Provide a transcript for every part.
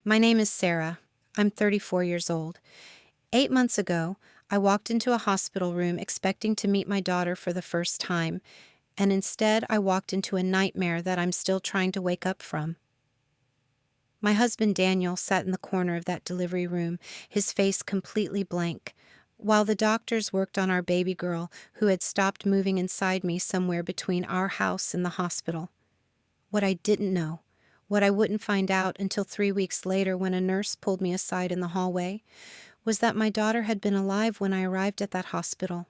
My name is Sarah. I'm 34 years old. 8 months ago, I walked into a hospital room expecting to meet my daughter for the first time, and instead I walked into a nightmare that I'm still trying to wake up from. My husband Daniel sat in the corner of that delivery room, his face completely blank, while the doctors worked on our baby girl who had stopped moving inside me somewhere between our house and the hospital. What I didn't know, what I wouldn't find out until 3 weeks later when a nurse pulled me aside in the hallway, was that my daughter had been alive when I arrived at that hospital.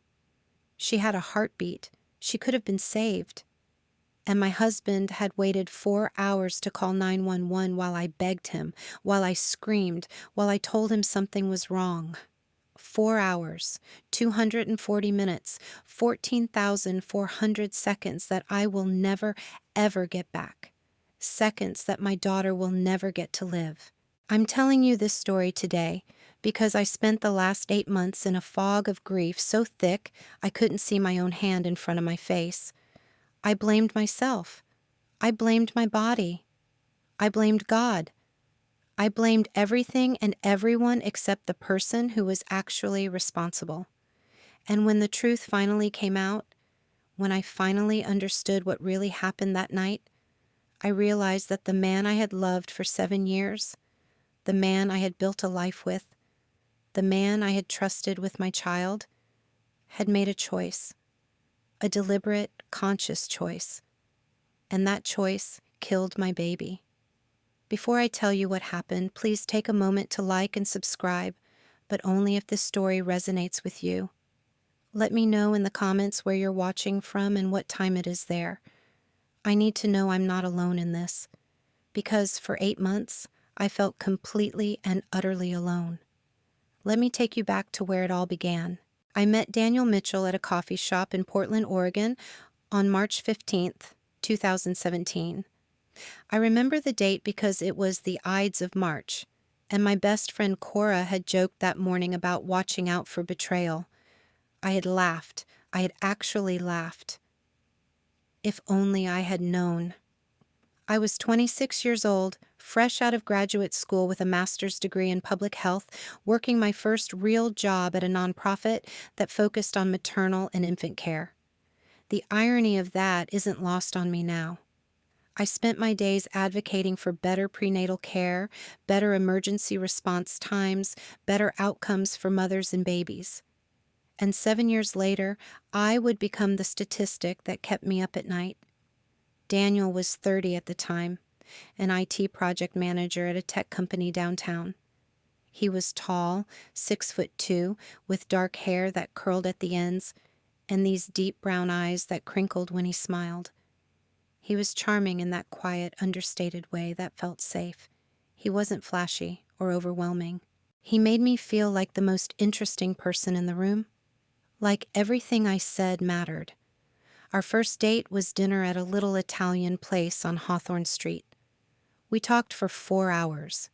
She had a heartbeat. She could have been saved. And my husband had waited 4 hours to call 911 while I begged him, while I screamed, while I told him something was wrong. 4 hours, 240 minutes, 14,400 seconds that I will never, ever get back. Seconds that my daughter will never get to live. I'm telling you this story today because I spent the last 8 months in a fog of grief so thick I couldn't see my own hand in front of my face. I blamed myself. I blamed my body. I blamed God. I blamed everything and everyone except the person who was actually responsible. And when the truth finally came out, when I finally understood what really happened that night, I realized that the man I had loved for 7 years, the man I had built a life with, the man I had trusted with my child, had made a choice, a deliberate, conscious choice. And that choice killed my baby. Before I tell you what happened, please take a moment to like and subscribe, but only if this story resonates with you. Let me know in the comments where you're watching from and what time it is there. I need to know I'm not alone in this, because for 8 months, I felt completely and utterly alone. Let me take you back to where it all began. I met Daniel Mitchell at a coffee shop in Portland, Oregon on March 15th, 2017. I remember the date because it was the Ides of March, and my best friend Cora had joked that morning about watching out for betrayal. I had laughed. I had actually laughed. If only I had known. I was 26 years old, fresh out of graduate school with a master's degree in public health, working my first real job at a nonprofit that focused on maternal and infant care. The irony of that isn't lost on me now. I spent my days advocating for better prenatal care, better emergency response times, better outcomes for mothers and babies. And 7 years later, I would become the statistic that kept me up at night. Daniel was 30 at the time, an IT project manager at a tech company downtown. He was tall, 6'2", with dark hair that curled at the ends, and these deep brown eyes that crinkled when he smiled. He was charming in that quiet, understated way that felt safe. He wasn't flashy or overwhelming. He made me feel like the most interesting person in the room, like everything I said mattered. Our first date was dinner at a little Italian place on Hawthorne Street. We talked for 4 hours.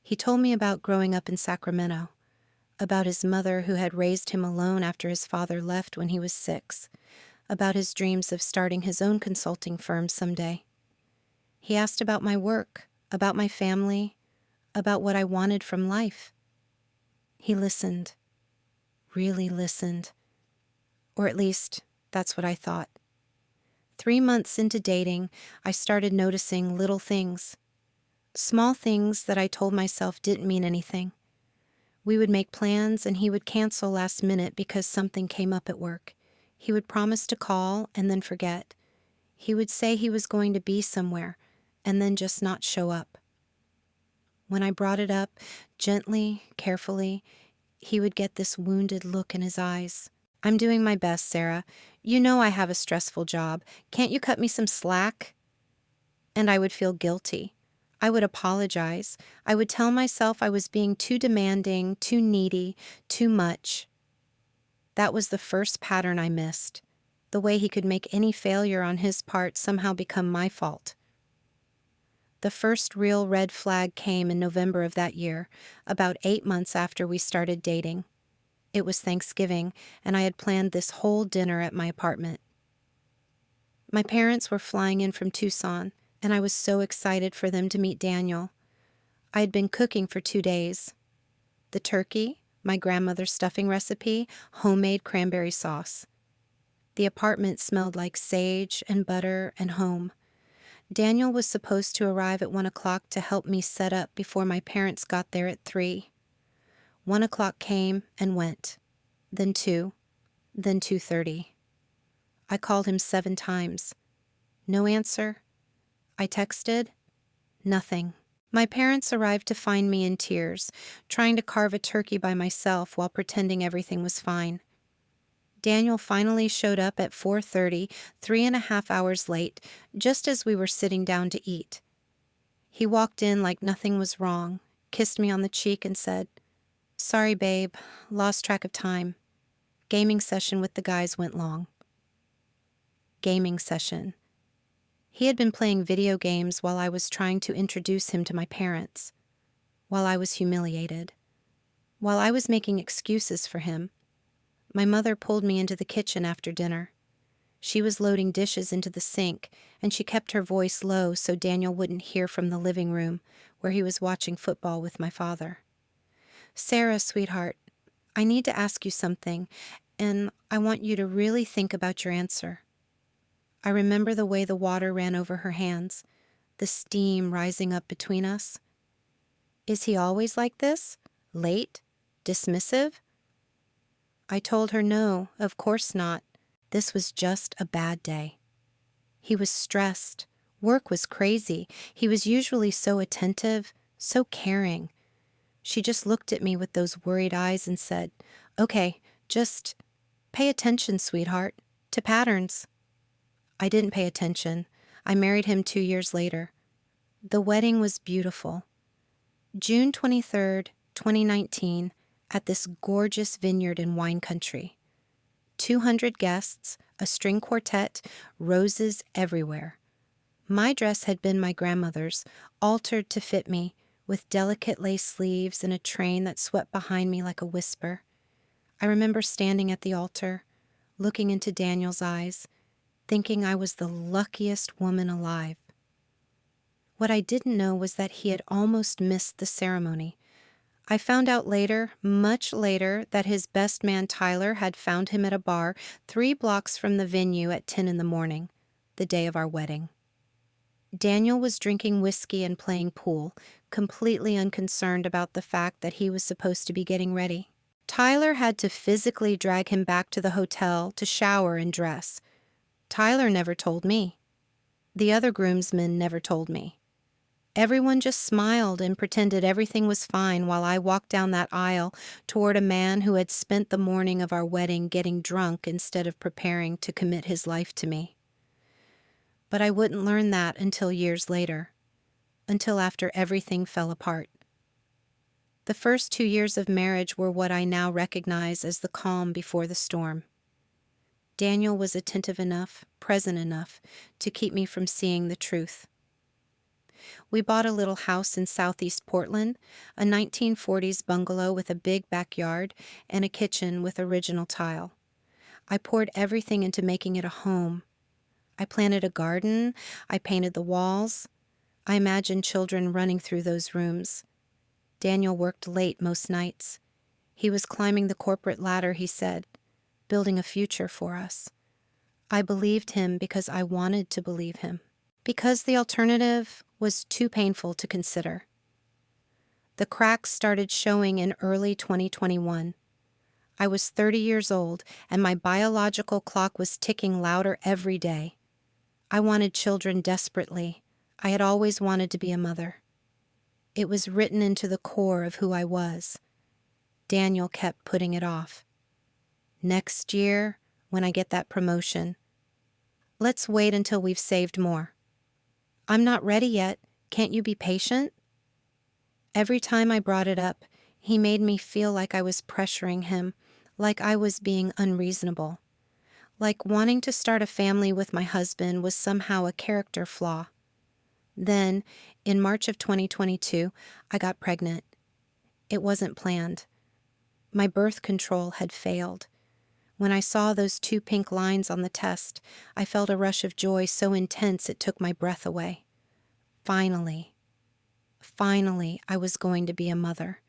He told me about growing up in Sacramento, about his mother who had raised him alone after his father left when he was 6, about his dreams of starting his own consulting firm someday. He asked about my work, about my family, about what I wanted from life. He listened, really listened, or at least that's what I thought. 3 months into dating, I started noticing little things, small things that I told myself didn't mean anything. We would make plans and he would cancel last minute because something came up at work. He would promise to call and then forget. He would say he was going to be somewhere and then just not show up. When I brought it up, gently, carefully, he would get this wounded look in his eyes. "I'm doing my best, Sarah. You know I have a stressful job. Can't you cut me some slack?" And I would feel guilty. I would apologize. I would tell myself I was being too demanding, too needy, too much. That was the first pattern I missed, the way he could make any failure on his part somehow become my fault. The first real red flag came in November of that year, about 8 months after we started dating. It was Thanksgiving, and I had planned this whole dinner at my apartment. My parents were flying in from Tucson, and I was so excited for them to meet Daniel. I had been cooking for 2 days. The turkey, my grandmother's stuffing recipe, homemade cranberry sauce. The apartment smelled like sage and butter and home. Daniel was supposed to arrive at 1 o'clock to help me set up before my parents got there at 3. 1 o'clock came and went, then 2, then 2:30. I called him 7 times. No answer. I texted. Nothing. My parents arrived to find me in tears, trying to carve a turkey by myself while pretending everything was fine. Daniel finally showed up at 4:30, 3.5 hours late, just as we were sitting down to eat. He walked in like nothing was wrong, kissed me on the cheek and said, "Sorry, babe, lost track of time. Gaming session with the guys went long." Gaming session. He had been playing video games while I was trying to introduce him to my parents, while I was humiliated, while I was making excuses for him. My mother pulled me into the kitchen after dinner. She was loading dishes into the sink, and she kept her voice low so Daniel wouldn't hear from the living room where he was watching football with my father. "Sarah, sweetheart, I need to ask you something, and I want you to really think about your answer." I remember the way the water ran over her hands, the steam rising up between us. "Is he always like this? Late? Dismissive?" I told her no, of course not. This was just a bad day. He was stressed. Work was crazy. He was usually so attentive, so caring. She just looked at me with those worried eyes and said, "Okay, just pay attention, sweetheart, to patterns." I didn't pay attention. I married him 2 years later. The wedding was beautiful. June 23rd, 2019, at this gorgeous vineyard in wine country. 200 guests, a string quartet, roses everywhere. My dress had been my grandmother's, altered to fit me, with delicate lace sleeves and a train that swept behind me like a whisper. I remember standing at the altar, looking into Daniel's eyes, thinking I was the luckiest woman alive. What I didn't know was that he had almost missed the ceremony. I found out later, much later, that his best man Tyler had found him at a bar 3 blocks from the venue at 10 in the morning, the day of our wedding. Daniel was drinking whiskey and playing pool, completely unconcerned about the fact that he was supposed to be getting ready. Tyler had to physically drag him back to the hotel to shower and dress. Tyler never told me. The other groomsmen never told me. Everyone just smiled and pretended everything was fine while I walked down that aisle toward a man who had spent the morning of our wedding getting drunk instead of preparing to commit his life to me. But I wouldn't learn that until years later, until after everything fell apart. The first 2 years of marriage were what I now recognize as the calm before the storm. Daniel was attentive enough, present enough, to keep me from seeing the truth. We bought a little house in southeast Portland, a 1940s bungalow with a big backyard and a kitchen with original tile. I poured everything into making it a home. I planted a garden. I painted the walls. I imagined children running through those rooms. Daniel worked late most nights. He was climbing the corporate ladder, he said, building a future for us. I believed him because I wanted to believe him, because the alternative was too painful to consider. The cracks started showing in early 2021. I was 30 years old, and my biological clock was ticking louder every day. I wanted children desperately. I had always wanted to be a mother. It was written into the core of who I was. Daniel kept putting it off. Next year, when I get that promotion. Let's wait until we've saved more. I'm not ready yet. Can't you be patient? Every time I brought it up, he made me feel like I was pressuring him, like I was being unreasonable, like wanting to start a family with my husband was somehow a character flaw. Then, in March of 2022, I got pregnant. It wasn't planned. My birth control had failed. When I saw those 2 pink lines on the test, I felt a rush of joy so intense it took my breath away. Finally. Finally, I was going to be a mother.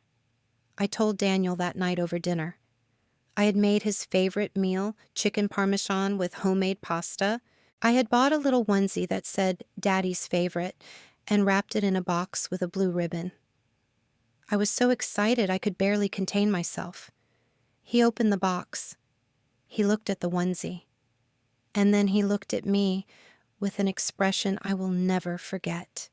I told Daniel that night over dinner. I had made his favorite meal, chicken parmesan with homemade pasta. I had bought a little onesie that said Daddy's favorite and wrapped it in a box with a blue ribbon. I was so excited I could barely contain myself. He opened the box. He looked at the onesie. And then he looked at me with an expression I will never forget.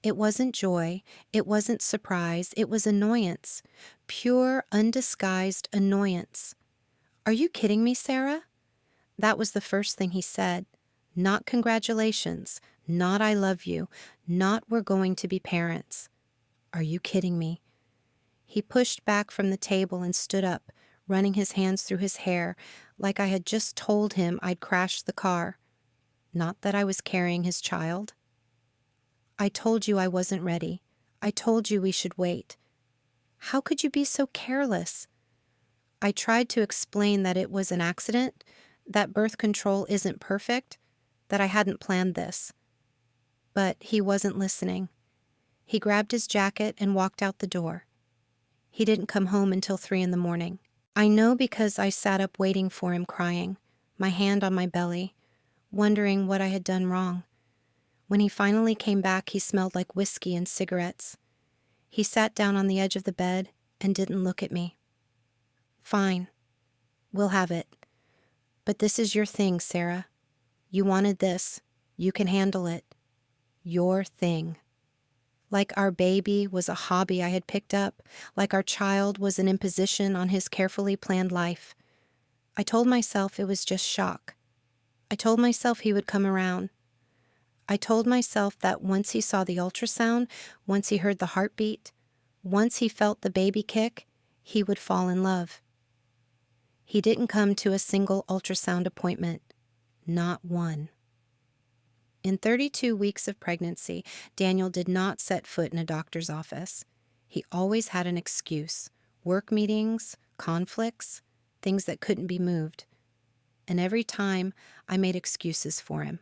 It wasn't joy, it wasn't surprise, it was annoyance. Pure, undisguised annoyance. "Are you kidding me, Sarah?" That was the first thing he said. Not congratulations, not I love you, not we're going to be parents. "Are you kidding me?" He pushed back from the table and stood up, running his hands through his hair, like I had just told him I'd crashed the car. Not that I was carrying his child. "I told you I wasn't ready. I told you we should wait. How could you be so careless?" I tried to explain that it was an accident, that birth control isn't perfect, that I hadn't planned this. But he wasn't listening. He grabbed his jacket and walked out the door. He didn't come home until 3 in the morning. I know because I sat up waiting for him crying, my hand on my belly, wondering what I had done wrong. When he finally came back, he smelled like whiskey and cigarettes. He sat down on the edge of the bed and didn't look at me. "Fine. We'll have it. But this is your thing, Sarah. You wanted this. You can handle it. Your thing." Like our baby was a hobby I had picked up, like our child was an imposition on his carefully planned life. I told myself it was just shock. I told myself he would come around. I told myself that once he saw the ultrasound, once he heard the heartbeat, once he felt the baby kick, he would fall in love. He didn't come to a single ultrasound appointment. Not one. In 32 weeks of pregnancy, Daniel did not set foot in a doctor's office. He always had an excuse: work meetings, conflicts, things that couldn't be moved. And every time, I made excuses for him.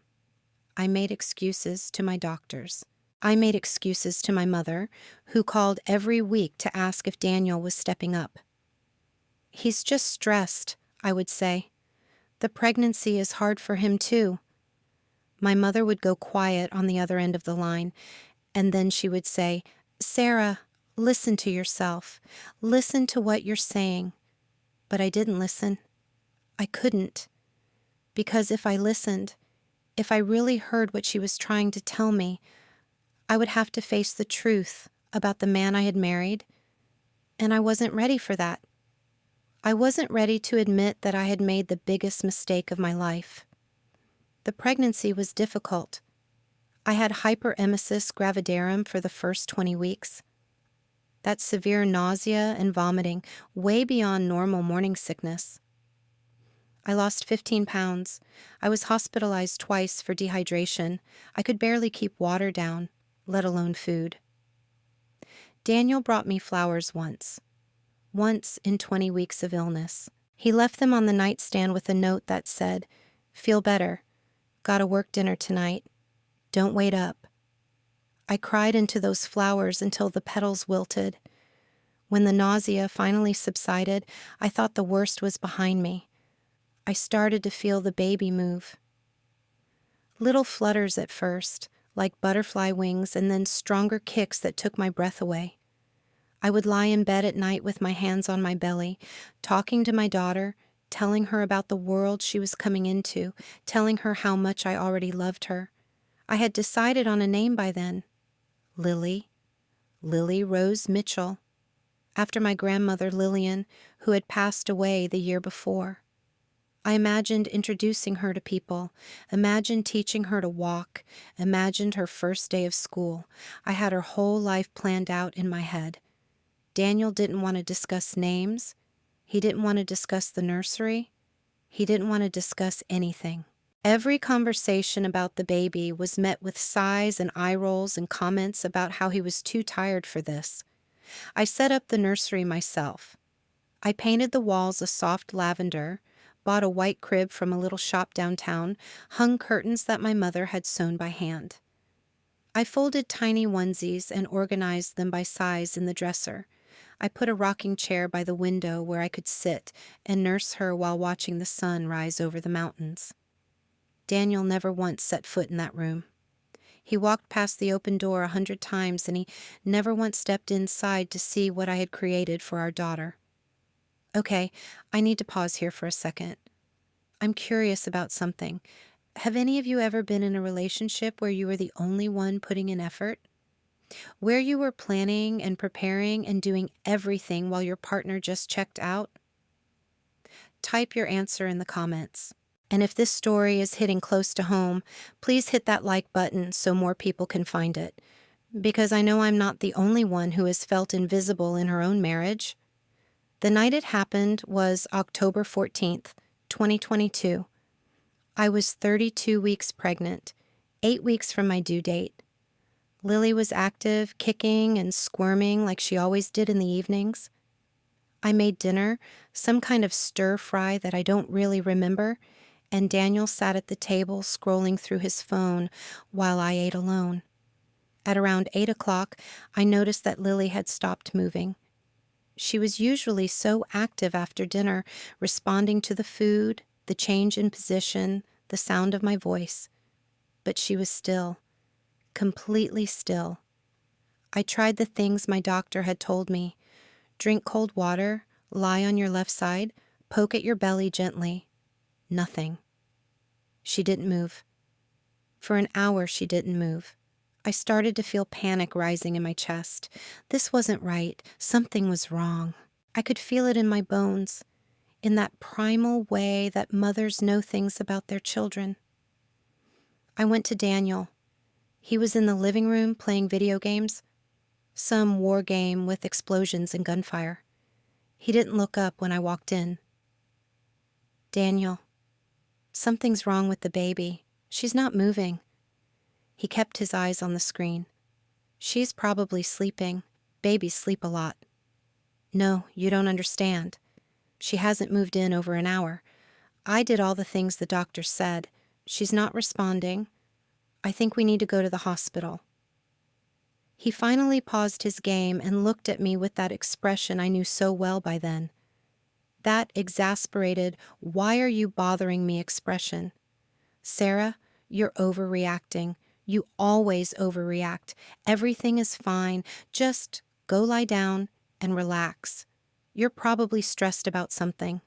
I made excuses to my doctors. I made excuses to my mother, who called every week to ask if Daniel was stepping up. "He's just stressed," I would say. "The pregnancy is hard for him, too." My mother would go quiet on the other end of the line, and then she would say, "Sarah, listen to yourself. Listen to what you're saying." But I didn't listen. I couldn't. Because if I listened, if I really heard what she was trying to tell me, I would have to face the truth about the man I had married, and I wasn't ready for that. I wasn't ready to admit that I had made the biggest mistake of my life. The pregnancy was difficult. I had hyperemesis gravidarum for the first 20 weeks. That's severe nausea and vomiting, way beyond normal morning sickness. I lost 15 pounds. I was hospitalized twice for dehydration. I could barely keep water down, let alone food. Daniel brought me flowers once in 20 weeks of illness. He left them on the nightstand with a note that said, "Feel better. Gotta work dinner tonight. Don't wait up." I cried into those flowers until the petals wilted. When the nausea finally subsided, I thought the worst was behind me. I started to feel the baby move. Little flutters at first, like butterfly wings, and then stronger kicks that took my breath away. I would lie in bed at night with my hands on my belly, talking to my daughter, telling her about the world she was coming into, telling her how much I already loved her. I had decided on a name by then. Lily Rose Mitchell, after my grandmother Lillian, who had passed away the year before. I imagined introducing her to people, imagined teaching her to walk, imagined her first day of school. I had her whole life planned out in my head. Daniel didn't want to discuss names. He didn't want to discuss the nursery. He didn't want to discuss anything. Every conversation about the baby was met with sighs and eye rolls and comments about how he was too tired for this. I set up the nursery myself. I painted the walls a soft lavender, bought a white crib from a little shop downtown, hung curtains that my mother had sewn by hand. I folded tiny onesies and organized them by size in the dresser. I put a rocking chair by the window where I could sit and nurse her while watching the sun rise over the mountains. Daniel never once set foot in that room. He walked past the open door 100 times, and he never once stepped inside to see what I had created for our daughter. Okay, I need to pause here for a second. I'm curious about something. Have any of you ever been in a relationship where you were the only one putting in effort? Where you were planning and preparing and doing everything while your partner just checked out? Type your answer in the comments. And if this story is hitting close to home, please hit that like button so more people can find it. Because I know I'm not the only one who has felt invisible in her own marriage. The night it happened was October 14th, 2022. I was 32 weeks pregnant, 8 weeks from my due date. Lily was active, kicking and squirming like she always did in the evenings. I made dinner, some kind of stir fry that I don't really remember, and Daniel sat at the table scrolling through his phone while I ate alone. At around 8 o'clock, I noticed that Lily had stopped moving. She was usually so active after dinner, responding to the food, the change in position, the sound of my voice. But she was still, completely still. I tried the things my doctor had told me. Drink cold water, lie on your left side, poke at your belly gently. Nothing. She didn't move. For an hour, she didn't move. I started to feel panic rising in my chest. This wasn't right. Something was wrong. I could feel it in my bones, in that primal way that mothers know things about their children. I went to Daniel. He was in the living room playing video games, some war game with explosions and gunfire. He didn't look up when I walked in. Daniel, something's wrong with the baby. She's not moving. He kept his eyes on the screen. She's probably sleeping. Babies sleep a lot. No, you don't understand. She hasn't moved in over an hour. I did all the things the doctor said. She's not responding. I think we need to go to the hospital. He finally paused his game and looked at me with that expression I knew so well by then. That exasperated, "Why are you bothering me?" expression. Sarah, you're overreacting. You always overreact. Everything is fine. Just go lie down and relax. You're probably stressed about something.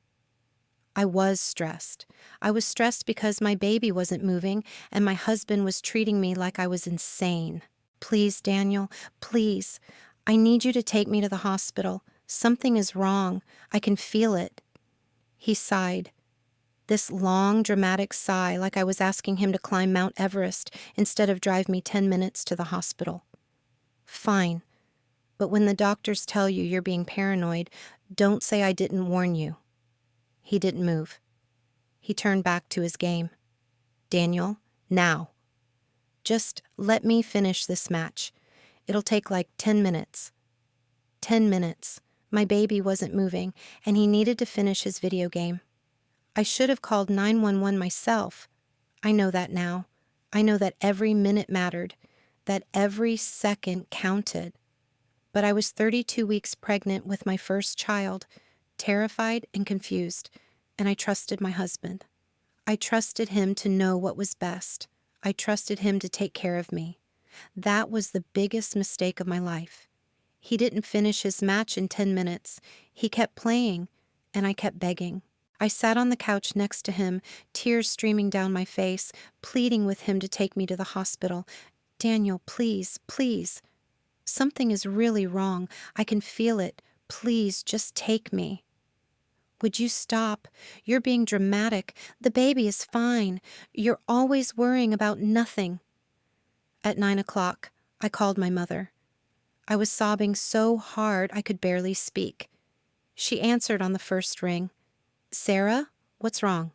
I was stressed. I was stressed because my baby wasn't moving and my husband was treating me like I was insane. Please, Daniel, please. I need you to take me to the hospital. Something is wrong. I can feel it. He sighed. This long, dramatic sigh, like I was asking him to climb Mount Everest instead of drive me 10 minutes to the hospital. Fine. But when the doctors tell you you're being paranoid, don't say I didn't warn you. He didn't move. He turned back to his game. Daniel, now. Just let me finish this match. It'll take like 10 minutes. 10 minutes. My baby wasn't moving, and he needed to finish his video game. I should have called 911 myself. I know that now. I know that every minute mattered, that every second counted. But I was 32 weeks pregnant with my first child, terrified and confused, and I trusted my husband. I trusted him to know what was best. I trusted him to take care of me. That was the biggest mistake of my life. He didn't finish his match in 10 minutes. He kept playing, and I kept begging. I sat on the couch next to him, tears streaming down my face, pleading with him to take me to the hospital. Daniel, please, please. Something is really wrong. I can feel it. Please, just take me. Would you stop? You're being dramatic. The baby is fine. You're always worrying about nothing. At 9 o'clock, I called my mother. I was sobbing so hard I could barely speak. She answered on the first ring. Sarah, what's wrong?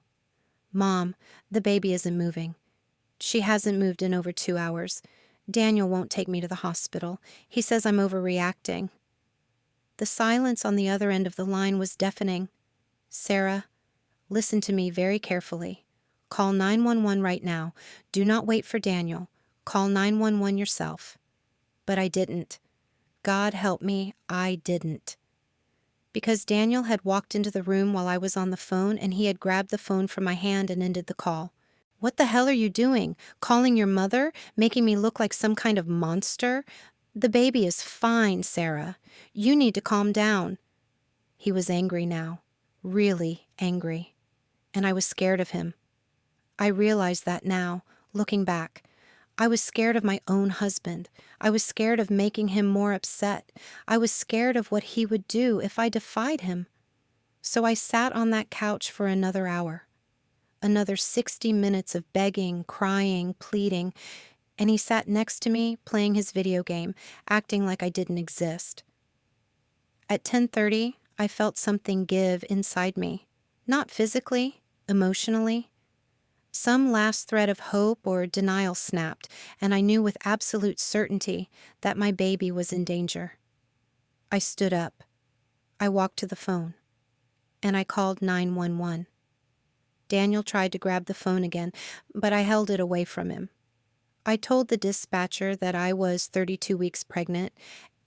Mom, the baby isn't moving. She hasn't moved in over 2 hours. Daniel won't take me to the hospital. He says I'm overreacting. The silence on the other end of the line was deafening. Sarah, listen to me very carefully. Call 911 right now. Do not wait for Daniel. Call 911 yourself. But I didn't. God help me, I didn't. Because Daniel had walked into the room while I was on the phone and he had grabbed the phone from my hand and ended the call. What the hell are you doing? Calling your mother? Making me look like some kind of monster? The baby is fine, Sarah. You need to calm down. He was angry now. Really angry. And I was scared of him. I realize that now, looking back. I was scared of my own husband. I was scared of making him more upset. I was scared of what he would do if I defied him. So I sat on that couch for another hour. Another 60 minutes of begging, crying, pleading, and he sat next to me playing his video game, acting like I didn't exist. At 10:30, I felt something give inside me. Not physically, emotionally. Some last thread of hope or denial snapped, and I knew with absolute certainty that my baby was in danger. I stood up. I walked to the phone, and I called 911. Daniel tried to grab the phone again, but I held it away from him. I told the dispatcher that I was 32 weeks pregnant,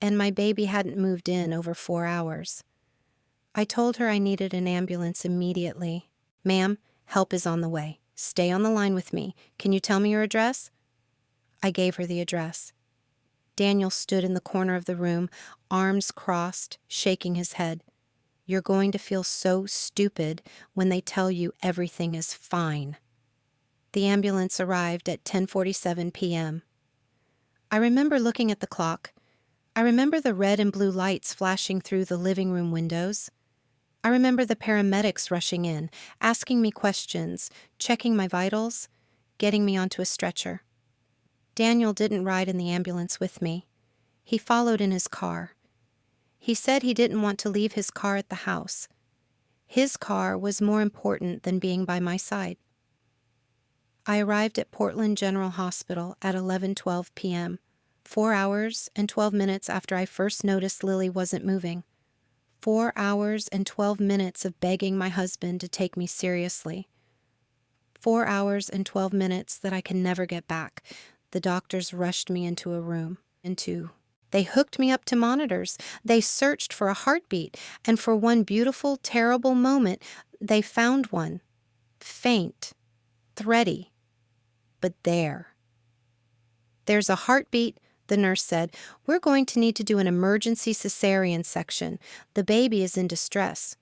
and my baby hadn't moved in over 4 hours. I told her I needed an ambulance immediately. Ma'am, help is on the way. Stay on the line with me. Can you tell me your address? I gave her the address. Daniel stood in the corner of the room, arms crossed, shaking his head. You're going to feel so stupid when they tell you everything is fine. The ambulance arrived at 10:47 p.m. I remember looking at the clock. I remember the red and blue lights flashing through the living room windows. I remember the paramedics rushing in, asking me questions, checking my vitals, getting me onto a stretcher. Daniel didn't ride in the ambulance with me. He followed in his car. He said he didn't want to leave his car at the house. His car was more important than being by my side. I arrived at Portland General Hospital at 11:12 p.m., 4 hours and 12 minutes after I first noticed Lily wasn't moving. 4 hours and 12 minutes of begging my husband to take me seriously. 4 hours and 12 minutes that I can never get back. The doctors rushed me into a room. They hooked me up to monitors. They searched for a heartbeat, and for one beautiful, terrible moment, they found one. Faint, thready, but there. There's a heartbeat, the nurse said. We're going to need to do an emergency cesarean section. The baby is in distress.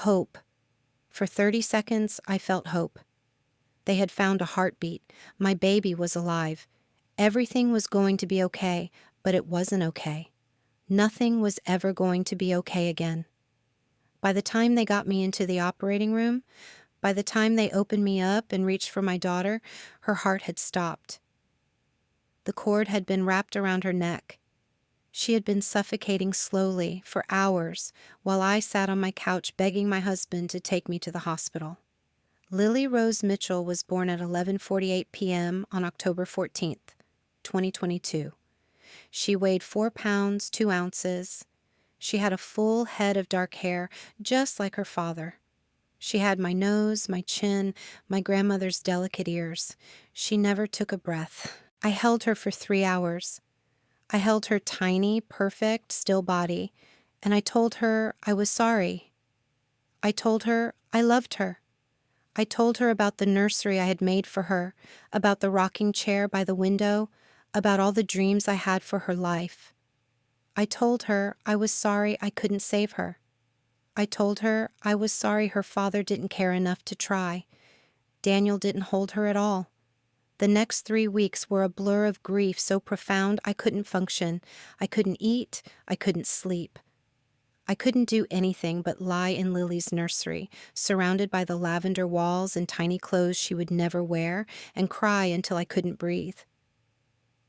Hope. For 30 seconds, I felt hope. They had found a heartbeat. My baby was alive. Everything was going to be okay, but it wasn't okay. Nothing was ever going to be okay again. By the time they got me into the operating room, by the time they opened me up and reached for my daughter, her heart had stopped. The cord had been wrapped around her neck. She had been suffocating slowly for hours while I sat on my couch begging my husband to take me to the hospital. Lily Rose Mitchell was born at 11:48 p.m. on October 14th, 2022. She weighed 4 pounds, 2 ounces. She had a full head of dark hair, just like her father. She had my nose, my chin, my grandmother's delicate ears. She never took a breath. I held her for 3 hours. I held her tiny, perfect, still body, and I told her I was sorry. I told her I loved her. I told her about the nursery I had made for her, about the rocking chair by the window, about all the dreams I had for her life. I told her I was sorry I couldn't save her. I told her I was sorry her father didn't care enough to try. Daniel didn't hold her at all. The next 3 weeks were a blur of grief so profound I couldn't function. I couldn't eat. I couldn't sleep. I couldn't do anything but lie in Lily's nursery, surrounded by the lavender walls and tiny clothes she would never wear, and cry until I couldn't breathe.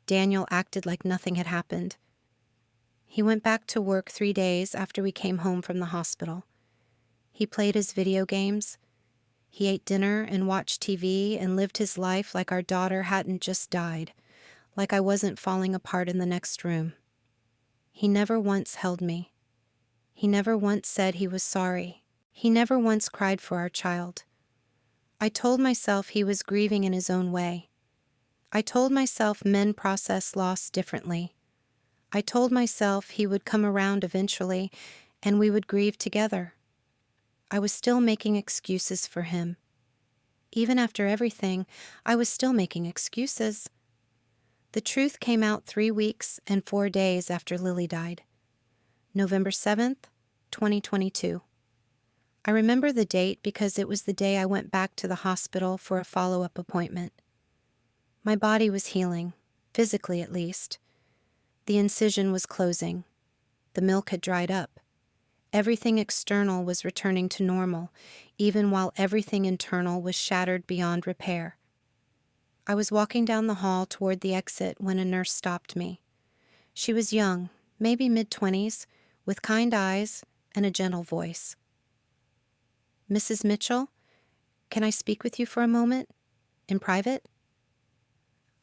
Daniel acted like nothing had happened. He went back to work 3 days after we came home from the hospital. He played his video games. He ate dinner and watched TV and lived his life like our daughter hadn't just died, like I wasn't falling apart in the next room. He never once held me. He never once said he was sorry. He never once cried for our child. I told myself he was grieving in his own way. I told myself men process loss differently. I told myself he would come around eventually and we would grieve together. I was still making excuses for him. Even after everything, I was still making excuses. The truth came out 3 weeks and 4 days after Lily died. November 7th, 2022. I remember the date because it was the day I went back to the hospital for a follow-up appointment. My body was healing, physically at least. The incision was closing. The milk had dried up. Everything external was returning to normal, even while everything internal was shattered beyond repair. I was walking down the hall toward the exit when a nurse stopped me. She was young, maybe mid-20s, with kind eyes and a gentle voice. "Mrs. Mitchell, can I speak with you for a moment? In private?"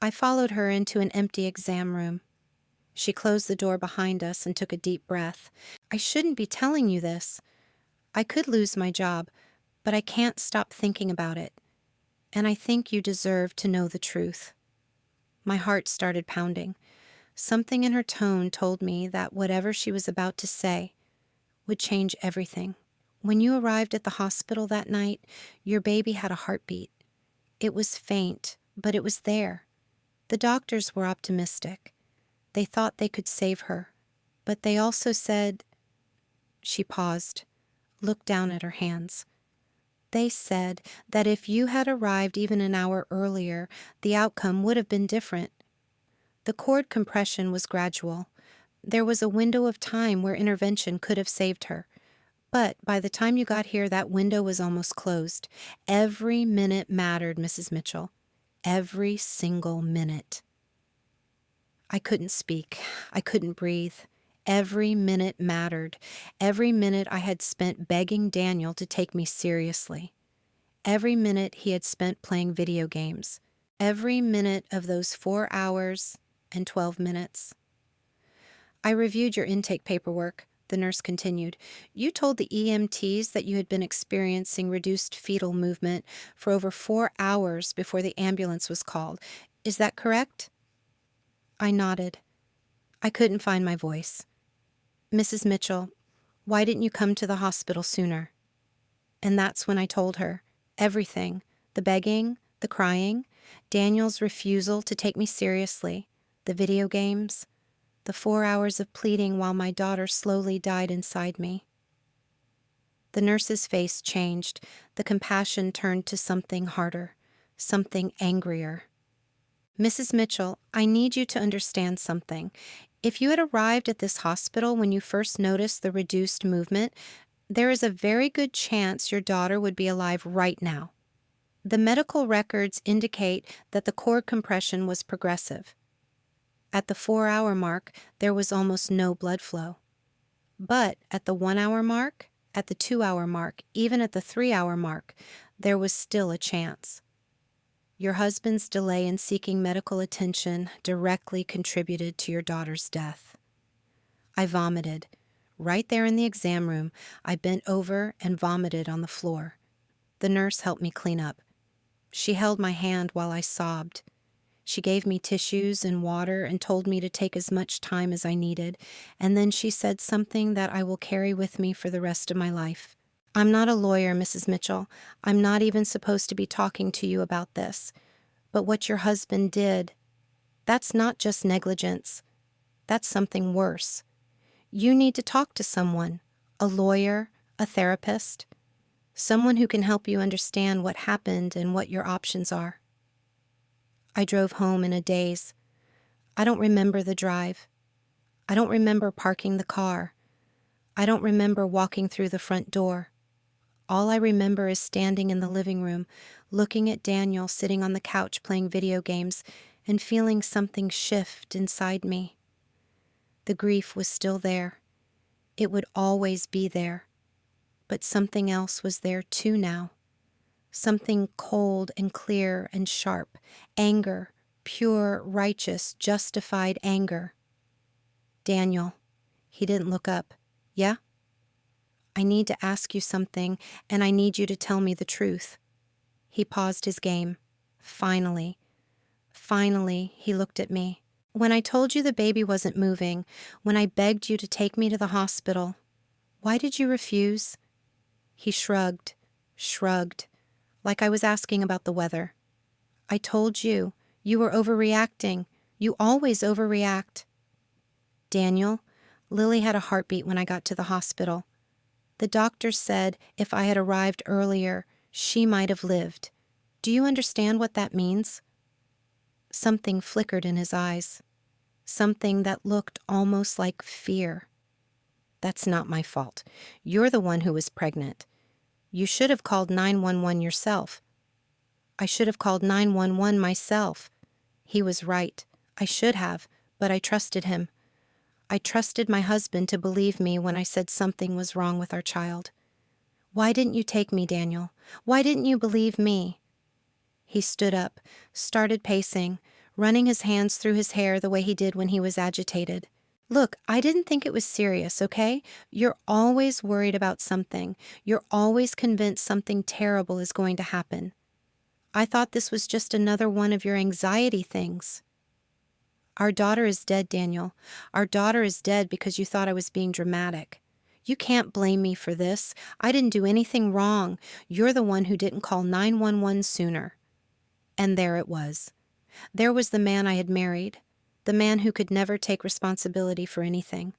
I followed her into an empty exam room. She closed the door behind us and took a deep breath. "I shouldn't be telling you this. I could lose my job, but I can't stop thinking about it. And I think you deserve to know the truth." My heart started pounding. Something in her tone told me that whatever she was about to say would change everything. "When you arrived at the hospital that night, your baby had a heartbeat. It was faint, but it was there. The doctors were optimistic. They thought they could save her, but they also said—" She paused, looked down at her hands. "They said that if you had arrived even an hour earlier, the outcome would have been different. The cord compression was gradual. There was a window of time where intervention could have saved her. But by the time you got here, that window was almost closed. Every minute mattered, Mrs. Mitchell. Every single minute." I couldn't speak. I couldn't breathe. Every minute mattered. Every minute I had spent begging Daniel to take me seriously. Every minute he had spent playing video games. Every minute of those 4 hours and 12 minutes. "I reviewed your intake paperwork," the nurse continued. "You told the EMTs that you had been experiencing reduced fetal movement for over 4 hours before the ambulance was called. Is that correct?" I nodded. I couldn't find my voice. "Mrs. Mitchell, why didn't you come to the hospital sooner?" And that's when I told her everything, the begging, the crying, Daniel's refusal to take me seriously, the video games, the 4 hours of pleading while my daughter slowly died inside me. The nurse's face changed. The compassion turned to something harder, something angrier. "Mrs. Mitchell, I need you to understand something. If you had arrived at this hospital when you first noticed the reduced movement, there is a very good chance your daughter would be alive right now. The medical records indicate that the cord compression was progressive. At the 4-hour mark, there was almost no blood flow. But at the 1-hour mark, at the 2-hour mark, even at the 3-hour mark, there was still a chance. Your husband's delay in seeking medical attention directly contributed to your daughter's death." I vomited. Right there in the exam room, I bent over and vomited on the floor. The nurse helped me clean up. She held my hand while I sobbed. She gave me tissues and water and told me to take as much time as I needed, and then she said something that I will carry with me for the rest of my life. "I'm not a lawyer, Mrs. Mitchell. I'm not even supposed to be talking to you about this. But what your husband did, that's not just negligence. That's something worse. You need to talk to someone, a lawyer, a therapist, someone who can help you understand what happened and what your options are." I drove home in a daze. I don't remember the drive. I don't remember parking the car. I don't remember walking through the front door. All I remember is standing in the living room, looking at Daniel sitting on the couch playing video games, and feeling something shift inside me. The grief was still there. It would always be there. But something else was there too now. Something cold and clear and sharp. Anger. Pure, righteous, justified anger. "Daniel." He didn't look up. "Yeah?" "I need to ask you something, and I need you to tell me the truth." He paused his game. Finally. Finally, he looked at me. When I told you the baby wasn't moving, when I begged you to take me to the hospital, why did you refuse? He shrugged, like I was asking about the weather. I told you, you were overreacting. You always overreact. Daniel, Lily had a heartbeat when I got to the hospital. The doctors said if I had arrived earlier, she might have lived. Do you understand what that means? Something flickered in his eyes. Something that looked almost like fear. That's not my fault. You're the one who was pregnant. You should have called 911 yourself. I should have called 911 myself. He was right. I should have, but I trusted him. I trusted my husband to believe me when I said something was wrong with our child. Why didn't you take me, Daniel? Why didn't you believe me? He stood up, started pacing, running his hands through his hair the way he did when he was agitated. Look, I didn't think it was serious, okay? You're always worried about something. You're always convinced something terrible is going to happen. I thought this was just another one of your anxiety things. Our daughter is dead, Daniel. Our daughter is dead because you thought I was being dramatic. You can't blame me for this. I didn't do anything wrong. You're the one who didn't call 911 sooner. And there it was. There was the man I had married, the man who could never take responsibility for anything,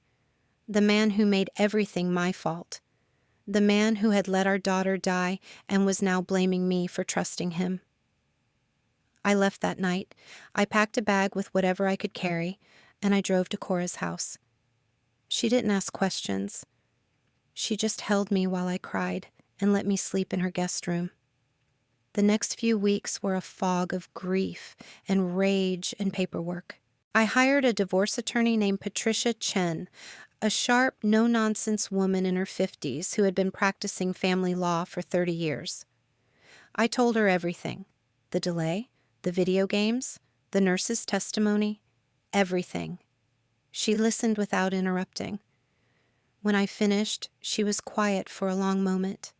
the man who made everything my fault, the man who had let our daughter die and was now blaming me for trusting him. I left that night. I packed a bag with whatever I could carry, and I drove to Cora's house. She didn't ask questions. She just held me while I cried and let me sleep in her guest room. The next few weeks were a fog of grief and rage and paperwork. I hired a divorce attorney named Patricia Chen, a sharp, no-nonsense woman in her 50s who had been practicing family law for 30 years. I told her everything: the delay, the video games, the nurse's testimony, everything. She listened without interrupting. When I finished, she was quiet for a long moment.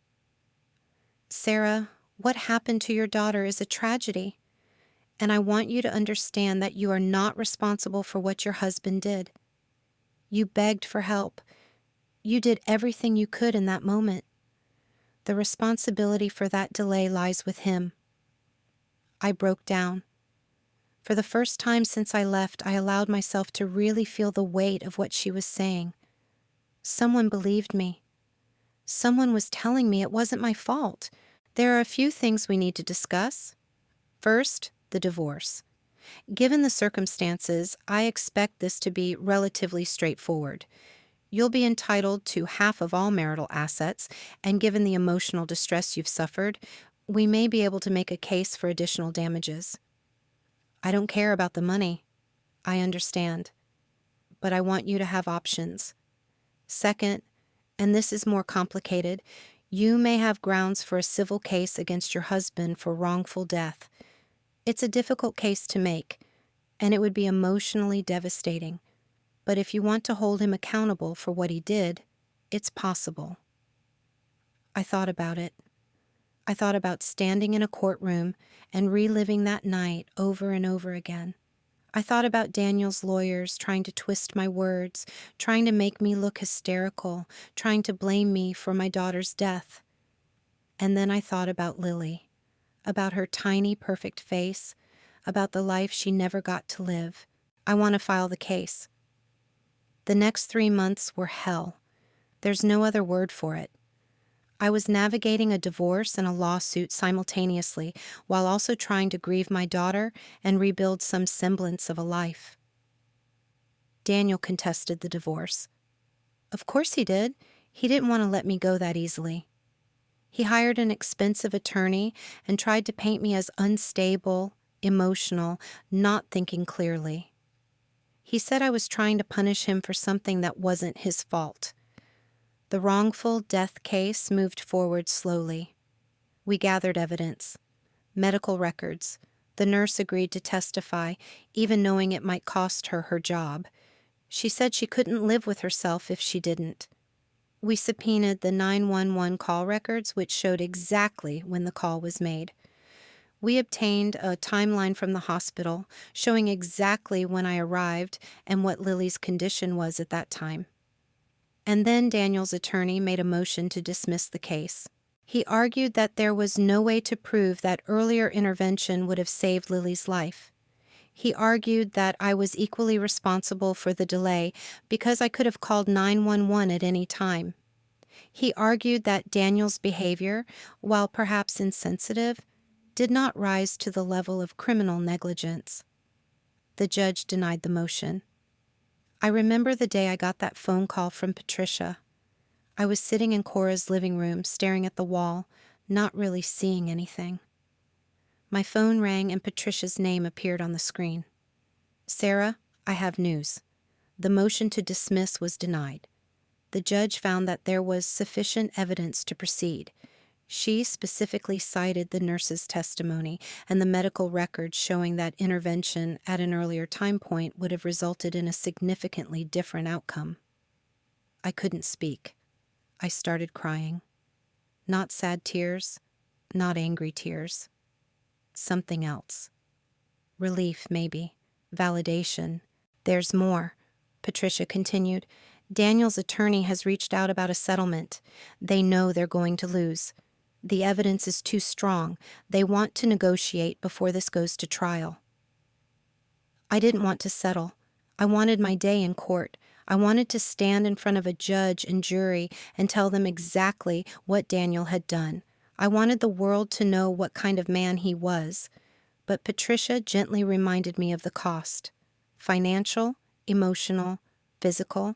Sarah, what happened to your daughter is a tragedy, and I want you to understand that you are not responsible for what your husband did. You begged for help. You did everything you could in that moment. The responsibility for that delay lies with him. I broke down. For the first time since I left, I allowed myself to really feel the weight of what she was saying. Someone believed me. Someone was telling me it wasn't my fault. There are a few things we need to discuss. First, the divorce. Given the circumstances, I expect this to be relatively straightforward. You'll be entitled to half of all marital assets, and given the emotional distress you've suffered, we may be able to make a case for additional damages. I don't care about the money. I understand. But I want you to have options. Second, and this is more complicated, you may have grounds for a civil case against your husband for wrongful death. It's a difficult case to make, and it would be emotionally devastating. But if you want to hold him accountable for what he did, it's possible. I thought about it. I thought about standing in a courtroom and reliving that night over and over again. I thought about Daniel's lawyers trying to twist my words, trying to make me look hysterical, trying to blame me for my daughter's death. And then I thought about Lily, about her tiny, perfect face, about the life she never got to live. I want to file the case. The next 3 months were hell. There's no other word for it. I was navigating a divorce and a lawsuit simultaneously, while also trying to grieve my daughter and rebuild some semblance of a life. Daniel contested the divorce. Of course he did. He didn't want to let me go that easily. He hired an expensive attorney and tried to paint me as unstable, emotional, not thinking clearly. He said I was trying to punish him for something that wasn't his fault. The wrongful death case moved forward slowly. We gathered evidence, medical records. The nurse agreed to testify, even knowing it might cost her her job. She said she couldn't live with herself if she didn't. We subpoenaed the 911 call records, which showed exactly when the call was made. We obtained a timeline from the hospital showing exactly when I arrived and what Lily's condition was at that time. And then Daniel's attorney made a motion to dismiss the case. He argued that there was no way to prove that earlier intervention would have saved Lily's life. He argued that I was equally responsible for the delay because I could have called 911 at any time. He argued that Daniel's behavior, while perhaps insensitive, did not rise to the level of criminal negligence. The judge denied the motion. I remember the day I got that phone call from Patricia. I was sitting in Cora's living room, staring at the wall, not really seeing anything. My phone rang and Patricia's name appeared on the screen. "Sarah, I have news. The motion to dismiss was denied. The judge found that there was sufficient evidence to proceed. She specifically cited the nurse's testimony and the medical records showing that intervention at an earlier time point would have resulted in a significantly different outcome." I couldn't speak. I started crying. Not sad tears, not angry tears. Something else. Relief, maybe. Validation. "There's more," Patricia continued. "Daniel's attorney has reached out about a settlement. They know they're going to lose. The evidence is too strong. They want to negotiate before this goes to trial." I didn't want to settle. I wanted my day in court. I wanted to stand in front of a judge and jury and tell them exactly what Daniel had done. I wanted the world to know what kind of man he was. But Patricia gently reminded me of the cost. Financial, emotional, physical.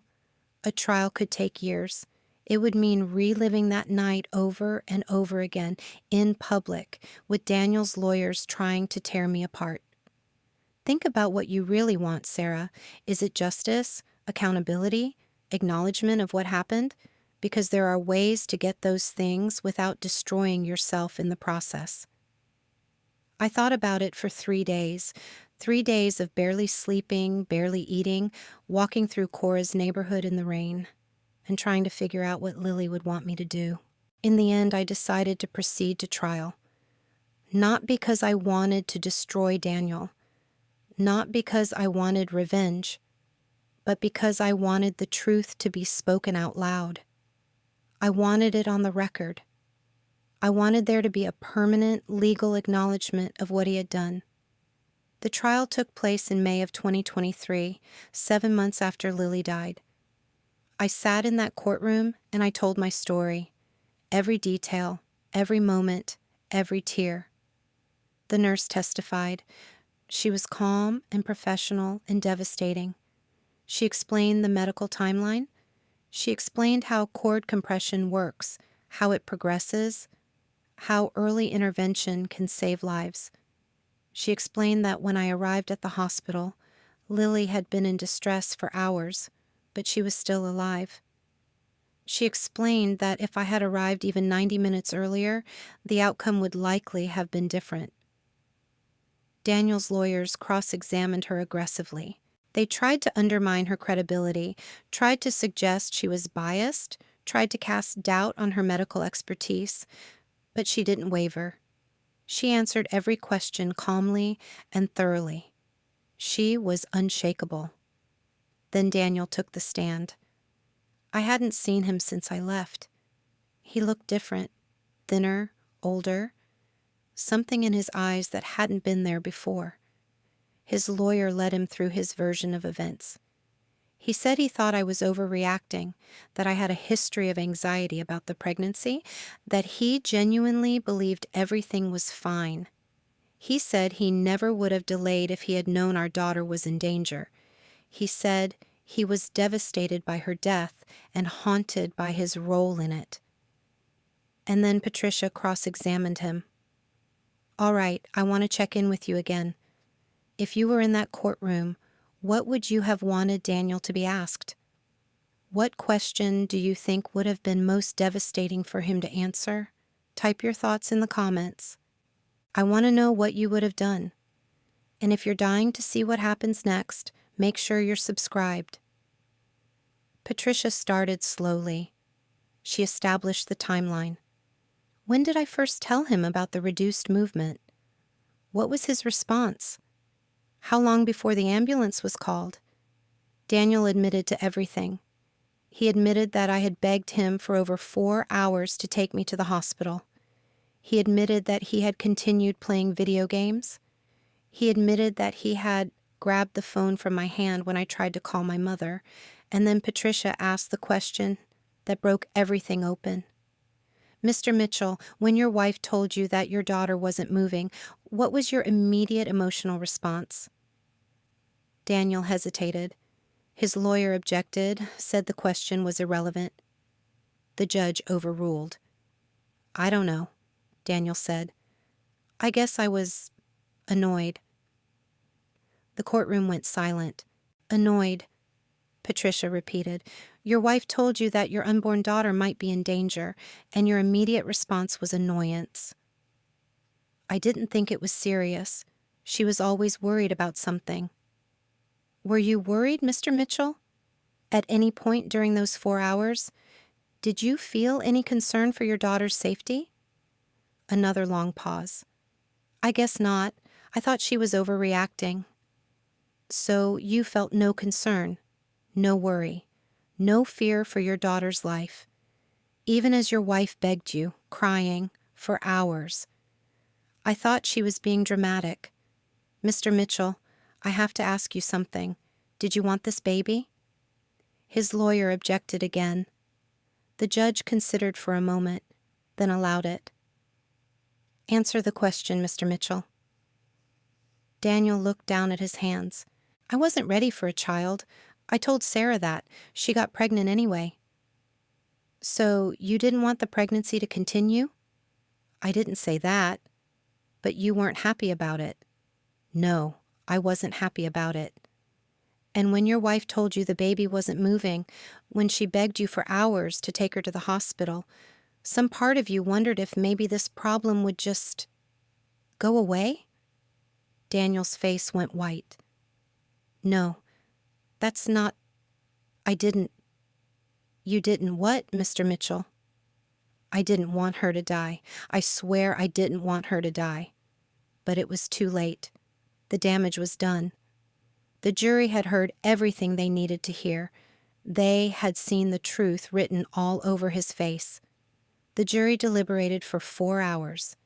A trial could take years. It would mean reliving that night over and over again in public with Daniel's lawyers trying to tear me apart. Think about what you really want, Sarah. Is it justice, accountability, acknowledgement of what happened? Because there are ways to get those things without destroying yourself in the process. I thought about it for 3 days. 3 days of barely sleeping, barely eating, walking through Cora's neighborhood in the rain, and trying to figure out what Lily would want me to do. In the end, I decided to proceed to trial. Not because I wanted to destroy Daniel, not because I wanted revenge, but because I wanted the truth to be spoken out loud. I wanted it on the record. I wanted there to be a permanent legal acknowledgement of what he had done. The trial took place in May of 2023, 7 months after Lily died. I sat in that courtroom and I told my story. Every detail, every moment, every tear. The nurse testified. She was calm and professional and devastating. She explained the medical timeline. She explained how cord compression works, how it progresses, how early intervention can save lives. She explained that when I arrived at the hospital, Lily had been in distress for hours, but she was still alive. She explained that if I had arrived even 90 minutes earlier, the outcome would likely have been different. Daniel's lawyers cross-examined her aggressively. They tried to undermine her credibility, tried to suggest she was biased, tried to cast doubt on her medical expertise, but she didn't waver. She answered every question calmly and thoroughly. She was unshakable. Then Daniel took the stand. I hadn't seen him since I left. He looked different, thinner, older, something in his eyes that hadn't been there before. His lawyer led him through his version of events. He said he thought I was overreacting, that I had a history of anxiety about the pregnancy, that he genuinely believed everything was fine. He said he never would have delayed if he had known our daughter was in danger. He said he was devastated by her death and haunted by his role in it. And then Patricia cross-examined him. "All right, I want to check in with you again. If you were in that courtroom, what would you have wanted Daniel to be asked? What question do you think would have been most devastating for him to answer? Type your thoughts in the comments. I want to know what you would have done. And if you're dying to see what happens next, make sure you're subscribed." Patricia started slowly. She established the timeline. When did I first tell him about the reduced movement? What was his response? How long before the ambulance was called? Daniel admitted to everything. He admitted that I had begged him for over 4 hours to take me to the hospital. He admitted that he had continued playing video games. He admitted that he had grabbed the phone from my hand when I tried to call my mother, and then Patricia asked the question that broke everything open. Mr. Mitchell, when your wife told you that your daughter wasn't moving, what was your immediate emotional response? Daniel hesitated. His lawyer objected, said the question was irrelevant. The judge overruled. I don't know, Daniel said. I guess I was annoyed. The courtroom went silent. Annoyed, Patricia repeated. Your wife told you that your unborn daughter might be in danger, and your immediate response was annoyance. I didn't think it was serious. She was always worried about something. Were you worried, Mr. Mitchell? At any point during those 4 hours, did you feel any concern for your daughter's safety? Another long pause. I guess not. I thought she was overreacting. So you felt no concern, no worry, no fear for your daughter's life, even as your wife begged you, crying, for hours. I thought she was being dramatic. Mr. Mitchell, I have to ask you something. Did you want this baby? His lawyer objected again. The judge considered for a moment, then allowed it. Answer the question, Mr. Mitchell. Daniel looked down at his hands. I wasn't ready for a child. I told Sarah that. She got pregnant anyway. So you didn't want the pregnancy to continue? I didn't say that. But you weren't happy about it. No, I wasn't happy about it. And when your wife told you the baby wasn't moving, when she begged you for hours to take her to the hospital, some part of you wondered if maybe this problem would just go away? Daniel's face went white. No, that's not... I didn't... You didn't what, Mr. Mitchell? I didn't want her to die. I swear I didn't want her to die. But it was too late. The damage was done. The jury had heard everything they needed to hear. They had seen the truth written all over his face. The jury deliberated for 4 hours.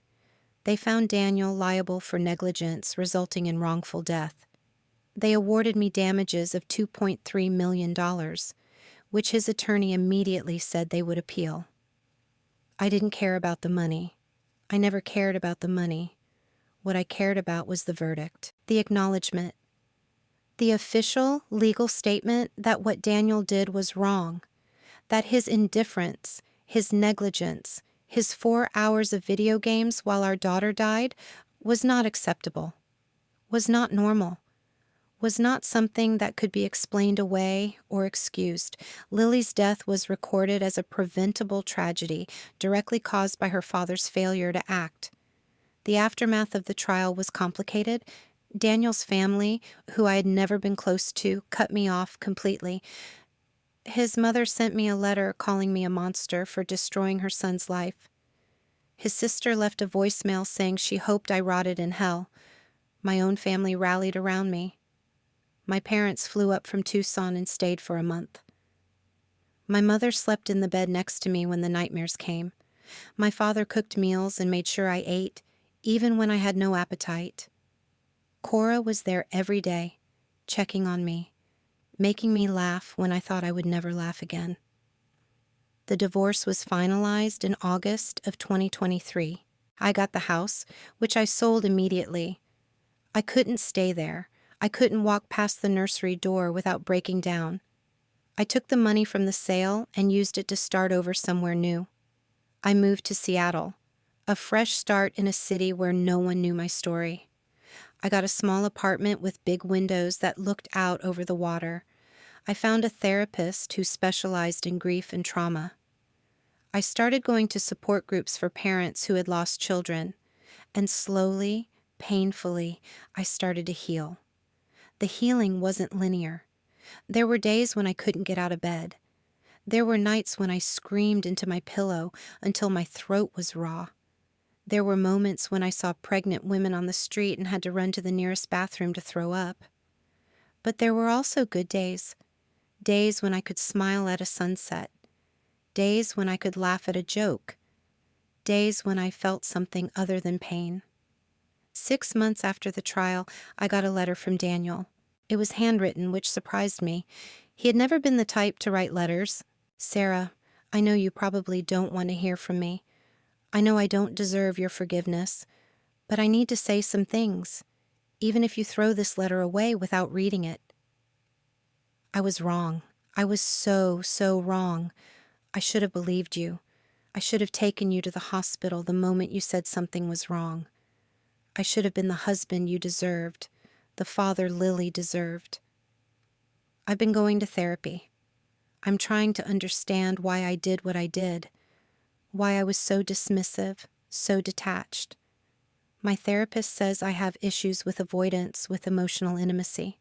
They found Daniel liable for negligence resulting in wrongful death. They awarded me damages of $2.3 million, which his attorney immediately said they would appeal. I didn't care about the money. I never cared about the money. What I cared about was the verdict, the acknowledgement, the official legal statement that what Daniel did was wrong, that his indifference, his negligence, his 4 hours of video games while our daughter died was not acceptable, was not normal, was not something that could be explained away or excused. Lily's death was recorded as a preventable tragedy directly caused by her father's failure to act. The aftermath of the trial was complicated. Daniel's family, who I had never been close to, cut me off completely. His mother sent me a letter calling me a monster for destroying her son's life. His sister left a voicemail saying she hoped I rotted in hell. My own family rallied around me. My parents flew up from Tucson and stayed for a month. My mother slept in the bed next to me when the nightmares came. My father cooked meals and made sure I ate, even when I had no appetite. Cora was there every day, checking on me, making me laugh when I thought I would never laugh again. The divorce was finalized in August of 2023. I got the house, which I sold immediately. I couldn't stay there. I couldn't walk past the nursery door without breaking down. I took the money from the sale and used it to start over somewhere new. I moved to Seattle, a fresh start in a city where no one knew my story. I got a small apartment with big windows that looked out over the water. I found a therapist who specialized in grief and trauma. I started going to support groups for parents who had lost children, and slowly, painfully, I started to heal. The healing wasn't linear. There were days when I couldn't get out of bed. There were nights when I screamed into my pillow until my throat was raw. There were moments when I saw pregnant women on the street and had to run to the nearest bathroom to throw up. But there were also good days, days when I could smile at a sunset, days when I could laugh at a joke, days when I felt something other than pain. 6 months after the trial, I got a letter from Daniel. It was handwritten, which surprised me. He had never been the type to write letters. "Sarah, I know you probably don't want to hear from me. I know I don't deserve your forgiveness, but I need to say some things, even if you throw this letter away without reading it. I was wrong. I was so wrong. I should have believed you. I should have taken you to the hospital the moment you said something was wrong. I should have been the husband you deserved, the father Lily deserved. I've been going to therapy. I'm trying to understand why I did what I did, why I was so dismissive, so detached. My therapist says I have issues with avoidance, with emotional intimacy.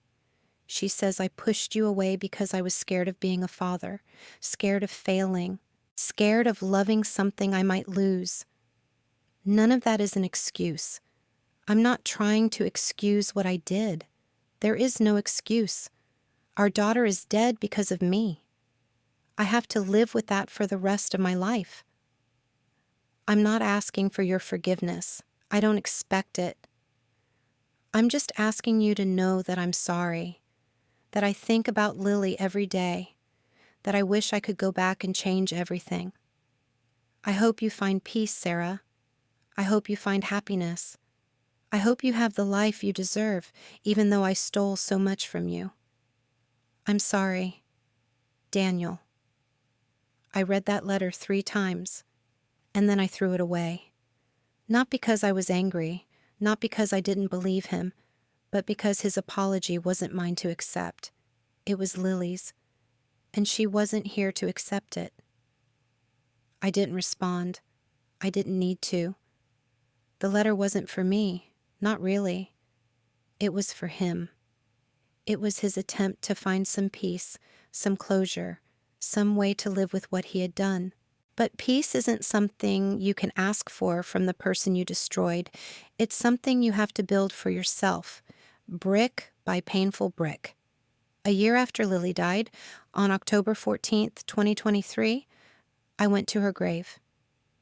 She says I pushed you away because I was scared of being a father, scared of failing, scared of loving something I might lose. None of that is an excuse. I'm not trying to excuse what I did. There is no excuse. Our daughter is dead because of me. I have to live with that for the rest of my life. I'm not asking for your forgiveness. I don't expect it. I'm just asking you to know that I'm sorry, that I think about Lily every day, that I wish I could go back and change everything. I hope you find peace, Sarah. I hope you find happiness. I hope you have the life you deserve, even though I stole so much from you. I'm sorry. Daniel. I read that letter 3 times, and then I threw it away. Not because I was angry, not because I didn't believe him, but because his apology wasn't mine to accept. It was Lily's, and she wasn't here to accept it. I didn't respond. I didn't need to. The letter wasn't for me, not really. It was for him. It was his attempt to find some peace, some closure, some way to live with what he had done. But peace isn't something you can ask for from the person you destroyed. It's something you have to build for yourself, brick by painful brick. A year after Lily died, on October 14th, 2023, I went to her grave.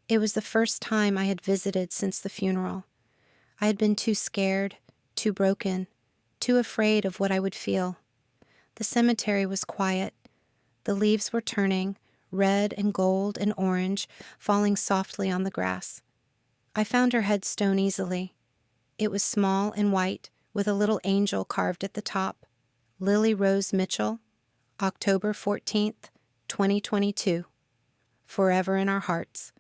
It was the first time I had visited since the funeral. I had been too scared, too broken, too afraid of what I would feel. The cemetery was quiet. The leaves were turning, red and gold and orange, falling softly on the grass. I found her headstone easily. It was small and white, with a little angel carved at the top. Lily Rose Mitchell, October 14th, 2022. Forever in our hearts.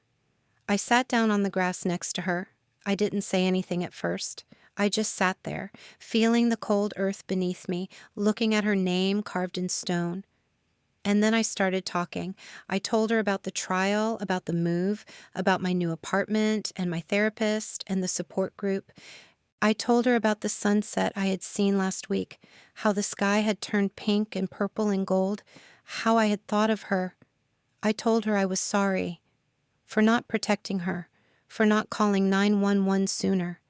I sat down on the grass next to her. I didn't say anything at first. I just sat there, feeling the cold earth beneath me, looking at her name carved in stone. And then I started talking. I told her about the trial, about the move, about my new apartment and my therapist and the support group. I told her about the sunset I had seen last week, how the sky had turned pink and purple and gold, how I had thought of her. I told her I was sorry for not protecting her, for not calling 911 sooner,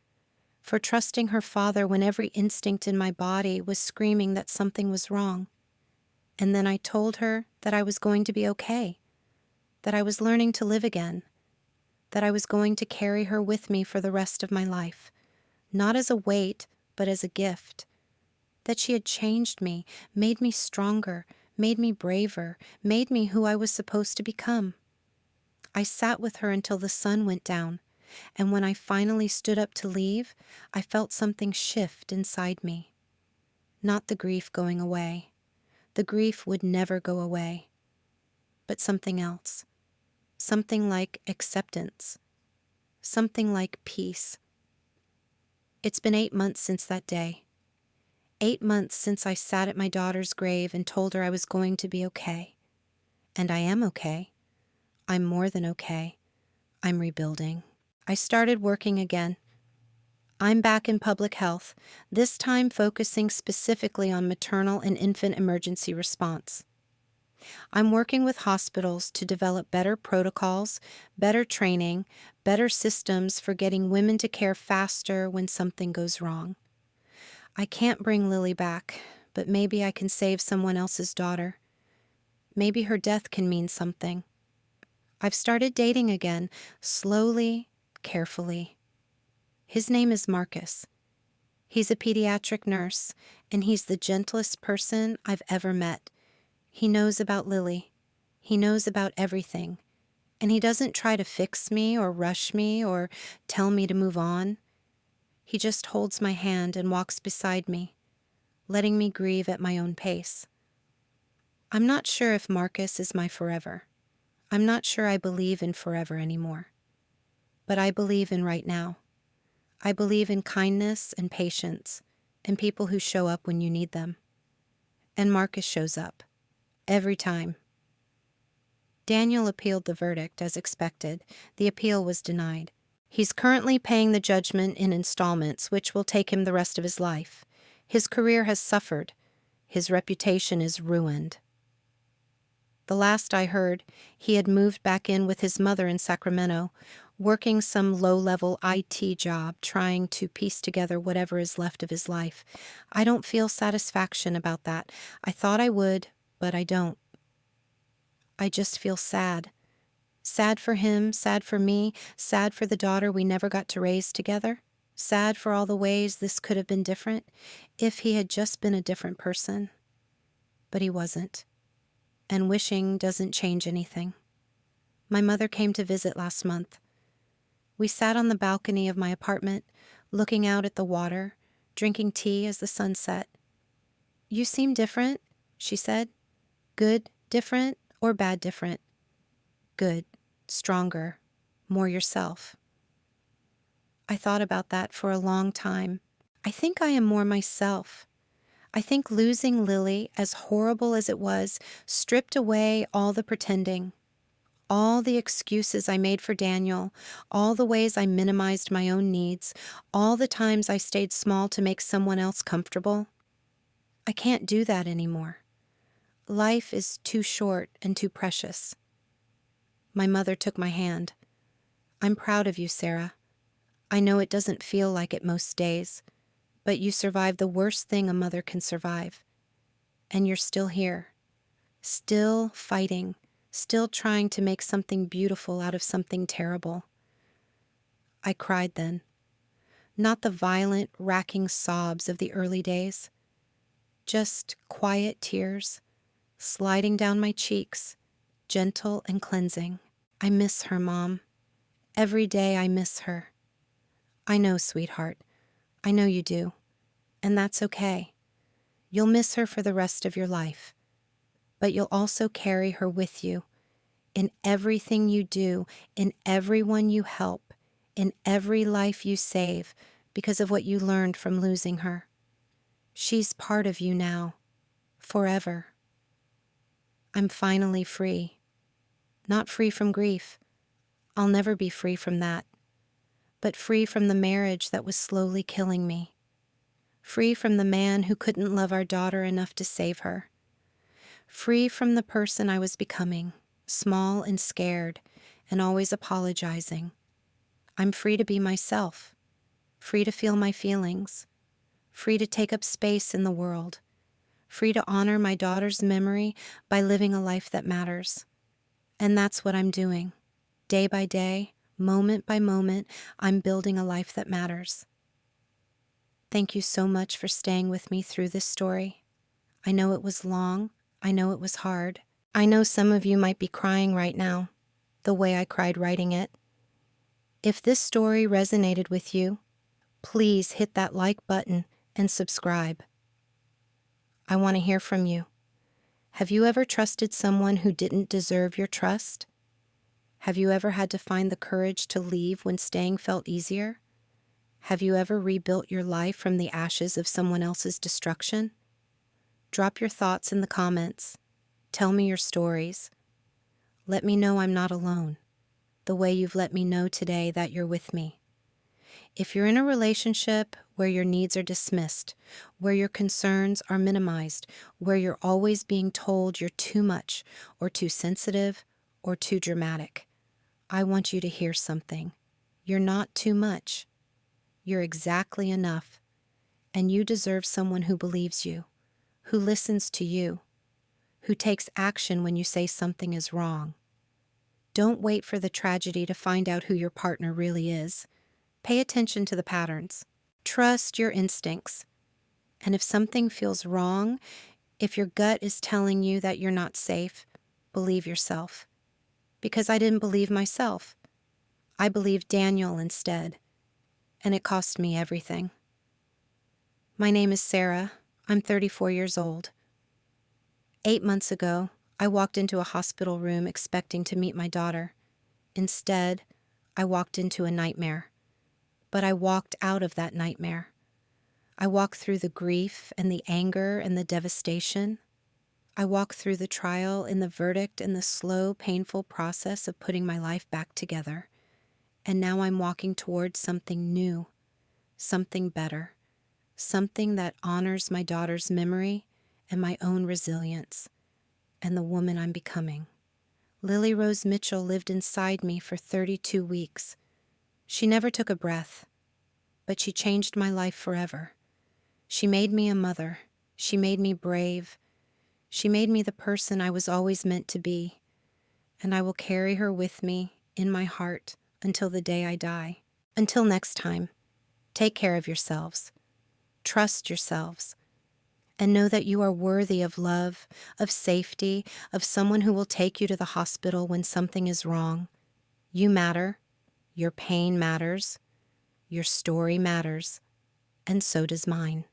for trusting her father when every instinct in my body was screaming that something was wrong. And then I told her that I was going to be okay, that I was learning to live again, that I was going to carry her with me for the rest of my life, not as a weight, but as a gift, that she had changed me, made me stronger, made me braver, made me who I was supposed to become. I sat with her until the sun went down, and when I finally stood up to leave, I felt something shift inside me. Not the grief going away. The grief would never go away, but something else, something like acceptance, something like peace. It's been 8 months since that day, 8 months since I sat at my daughter's grave and told her I was going to be okay. And I am okay. I'm more than okay. I'm rebuilding. I started working again. I'm back in public health, this time focusing specifically on maternal and infant emergency response. I'm working with hospitals to develop better protocols, better training, better systems for getting women to care faster when something goes wrong. I can't bring Lily back, but maybe I can save someone else's daughter. Maybe her death can mean something. I've started dating again, slowly, carefully. His name is Marcus. He's a pediatric nurse, and he's the gentlest person I've ever met. He knows about Lily. He knows about everything. And he doesn't try to fix me or rush me or tell me to move on. He just holds my hand and walks beside me, letting me grieve at my own pace. I'm not sure if Marcus is my forever. I'm not sure I believe in forever anymore. But I believe in right now. I believe in kindness and patience and people who show up when you need them. And Marcus shows up. Every time. Daniel appealed the verdict as expected. The appeal was denied. He's currently paying the judgment in installments, which will take him the rest of his life. His career has suffered. His reputation is ruined. The last I heard, he had moved back in with his mother in Sacramento, working some low-level IT job, trying to piece together whatever is left of his life. I don't feel satisfaction about that. I thought I would, but I don't. I just feel sad. Sad for him, sad for me, sad for the daughter we never got to raise together. Sad for all the ways this could have been different if he had just been a different person. But he wasn't. And wishing doesn't change anything. My mother came to visit last month. We sat on the balcony of my apartment, looking out at the water, drinking tea as the sun set. "You seem different," she said. "Good different or bad different?" "Good, stronger, more yourself." I thought about that for a long time. I think I am more myself. I think losing Lily, as horrible as it was, stripped away all the pretending, all the excuses I made for Daniel, all the ways I minimized my own needs, all the times I stayed small to make someone else comfortable. I can't do that anymore. Life is too short and too precious. My mother took my hand. "I'm proud of you, Sarah. I know it doesn't feel like it most days, but you survived the worst thing a mother can survive. And you're still here, still fighting, still trying to make something beautiful out of something terrible." I cried then. Not the violent, racking sobs of the early days. Just quiet tears, sliding down my cheeks, gentle and cleansing. I miss her, Mom. Every day I miss her. I know, sweetheart. I know you do. And that's okay. You'll miss her for the rest of your life. But you'll also carry her with you in everything you do, in everyone you help, in every life you save because of what you learned from losing her. She's part of you now, forever. I'm finally free. Not free from grief. I'll never be free from that. But free from the marriage that was slowly killing me. Free from the man who couldn't love our daughter enough to save her. Free from the person I was becoming, small and scared, and always apologizing. I'm free to be myself, free to feel my feelings, free to take up space in the world, free to honor my daughter's memory by living a life that matters. And that's what I'm doing. Day by day, moment by moment, I'm building a life that matters. Thank you so much for staying with me through this story. I know it was long. I know it was hard. I know some of you might be crying right now, the way I cried writing it. If this story resonated with you, please hit that like button and subscribe. I want to hear from you. Have you ever trusted someone who didn't deserve your trust? Have you ever had to find the courage to leave when staying felt easier? Have you ever rebuilt your life from the ashes of someone else's destruction? Drop your thoughts in the comments. Tell me your stories. Let me know I'm not alone, the way you've let me know today that you're with me. If you're in a relationship where your needs are dismissed, where your concerns are minimized, where you're always being told you're too much or too sensitive or too dramatic, I want you to hear something. You're not too much. You're exactly enough. And you deserve someone who believes you, who listens to you, who takes action when you say something is wrong. Don't wait for the tragedy to find out who your partner really is. Pay attention to the patterns. Trust your instincts. And if something feels wrong, if your gut is telling you that you're not safe, believe yourself. Because I didn't believe myself. I believed Daniel instead. And it cost me everything. My name is Sarah. I'm 34 years old. 8 months ago, I walked into a hospital room expecting to meet my daughter. Instead, I walked into a nightmare. But I walked out of that nightmare. I walked through the grief and the anger and the devastation. I walked through the trial and the verdict and the slow, painful process of putting my life back together. And now I'm walking towards something new, something better, something that honors my daughter's memory and my own resilience and the woman I'm becoming. Lily Rose Mitchell lived inside me for 32 weeks. She never took a breath, but she changed my life forever. She made me a mother. She made me brave. She made me the person I was always meant to be. And I will carry her with me in my heart until the day I die. Until next time, take care of yourselves. Trust yourselves. And know that you are worthy of love, of safety, of someone who will take you to the hospital when something is wrong. You matter. Your pain matters. Your story matters. And so does mine.